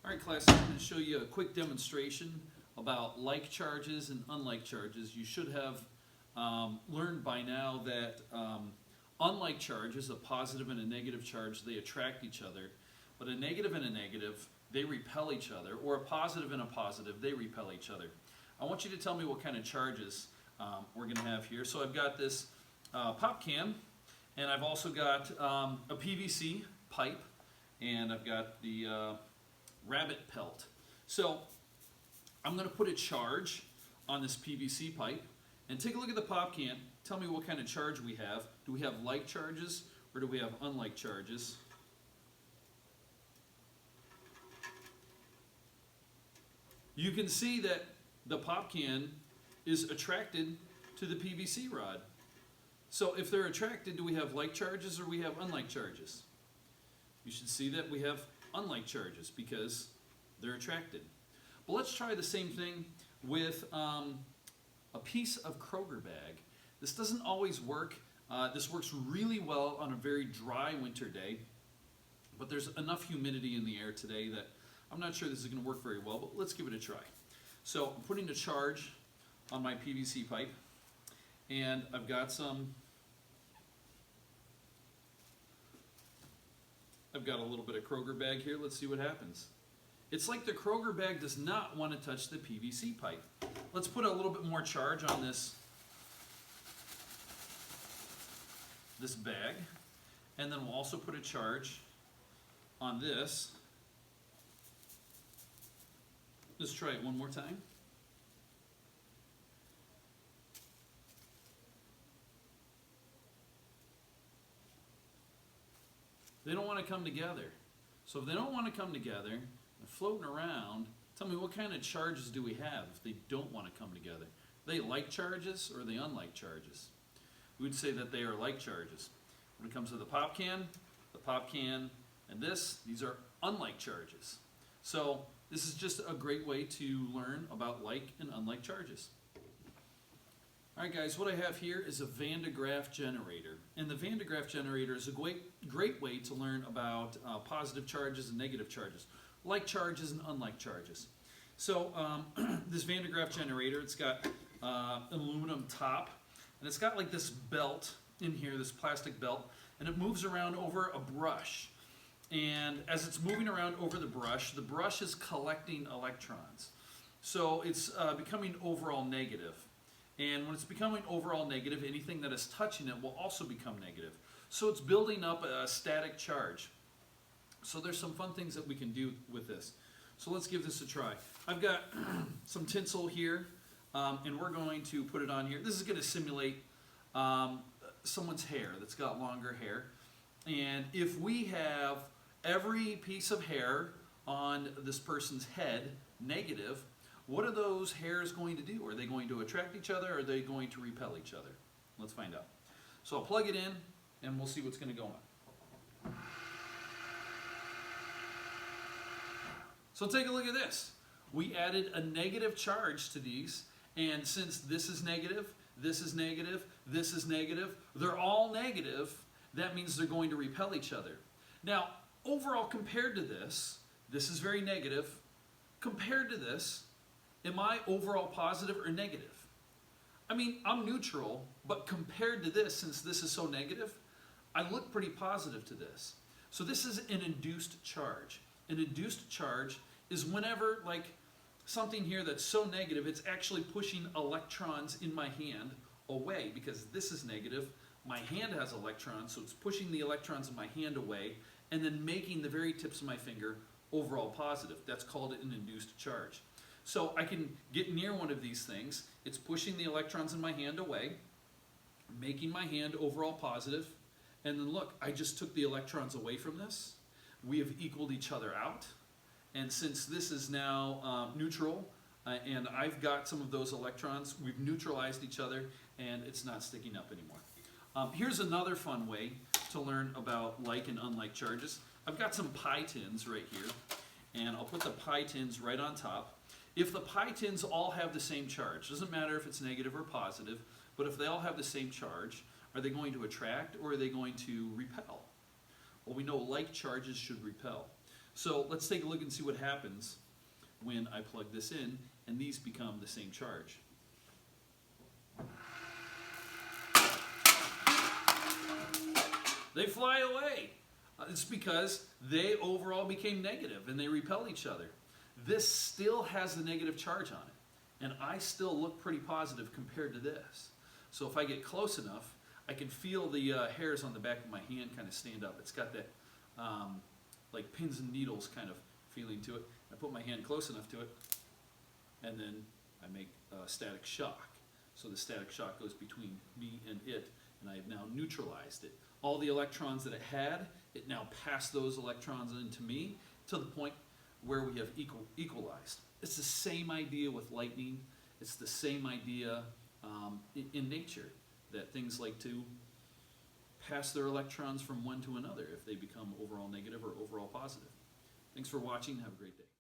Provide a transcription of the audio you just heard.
All right, class, I'm going to show you a quick demonstration about like charges and unlike charges. You should have learned by now that unlike charges, a positive and a negative charge, they attract each other. But a negative and a negative, they repel each other. Or a positive and a positive, they repel each other. I want you to tell me what kind of charges we're going to have here. So I've got this pop can, and I've also got a PVC pipe, and I've got the rabbit pelt. So I'm going to put a charge on this PVC pipe and take a look at the pop can. Tell me what kind of charge we have. Do we have like charges or do we have unlike charges? You can see that the pop can is attracted to the PVC rod. So if they're attracted, do we have like charges or we have unlike charges? You should see that we have unlike charges because they're attracted. But let's try the same thing with a piece of Kroger bag. This doesn't always work. This works really well on a very dry winter day, but there's enough humidity in the air today that I'm not sure this is going to work very well, but let's give it a try. So I'm putting a charge on my PVC pipe, and I've got a little bit of Kroger bag here. Let's see what happens. It's like the Kroger bag does not want to touch the PVC pipe. Let's put a little bit more charge on this bag, and then we'll also put a charge on this. Let's try it one more time. They don't want to come together. So if they don't want to come together, they're floating around, tell me what kind of charges do we have if they don't want to come together? Are they like charges or are they unlike charges? We would say that they are like charges. When it comes to the pop can, and these are unlike charges. So this is just a great way to learn about like and unlike charges. All right, guys, what I have here is a Van de Graaff generator. And the Van de Graaff generator is a great way to learn about positive charges and negative charges, like charges and unlike charges. So this Van de Graaff generator, it's got an aluminum top, and it's got like this belt in here, this plastic belt, and it moves around over a brush. And as it's moving around over the brush is collecting electrons. So it's becoming overall negative. And when it's becoming overall negative, anything that is touching it will also become negative. So it's building up a static charge. So there's some fun things that we can do with this. So let's give this a try. I've got some tinsel here, and we're going to put it on here. This is going to simulate someone's hair that's got longer hair. And if we have every piece of hair on this person's head negative, what are those hairs going to do? Are they going to attract each other or are they going to repel each other? Let's find out. So I'll plug it in and we'll see what's going to go on. So take a look at this. We added a negative charge to these, and since this is negative, this is negative, this is negative, they're all negative, that means they're going to repel each other. Now, overall compared to this is very negative. Compared to this, am I overall positive or negative? I mean, I'm neutral, but compared to this, since this is so negative, I look pretty positive to this. So this is an induced charge. An induced charge is whenever, like, something here that's so negative, it's actually pushing electrons in my hand away, because this is negative. My hand has electrons, so it's pushing the electrons in my hand away, and then making the very tips of my finger overall positive. That's called an induced charge. So I can get near one of these things. It's pushing the electrons in my hand away, making my hand overall positive. And then look, I just took the electrons away from this. We have equaled each other out. And since this is now neutral, and I've got some of those electrons, we've neutralized each other, and it's not sticking up anymore. Here's another fun way to learn about like and unlike charges. I've got some pie tins right here, and I'll put the pie tins right on top. If the pie tins all have the same charge, doesn't matter if it's negative or positive, but if they all have the same charge, are they going to attract or are they going to repel? Well, we know like charges should repel. So let's take a look and see what happens when I plug this in and these become the same charge. They fly away. It's because they overall became negative and they repel each other. This still has the negative charge on it, and I still look pretty positive compared to this. So if I get close enough, I can feel the hairs on the back of my hand kind of stand up. It's got that like pins and needles kind of feeling to it. I put my hand close enough to it, and then I make a static shock. So the static shock goes between me and it, and I have now neutralized it. All the electrons that it had, it now passed those electrons into me to the point where we have equalized. It's the same idea with lightning. It's the same idea in nature, that things like to pass their electrons from one to another if they become overall negative or overall positive. Thanks for watching. Have a great day.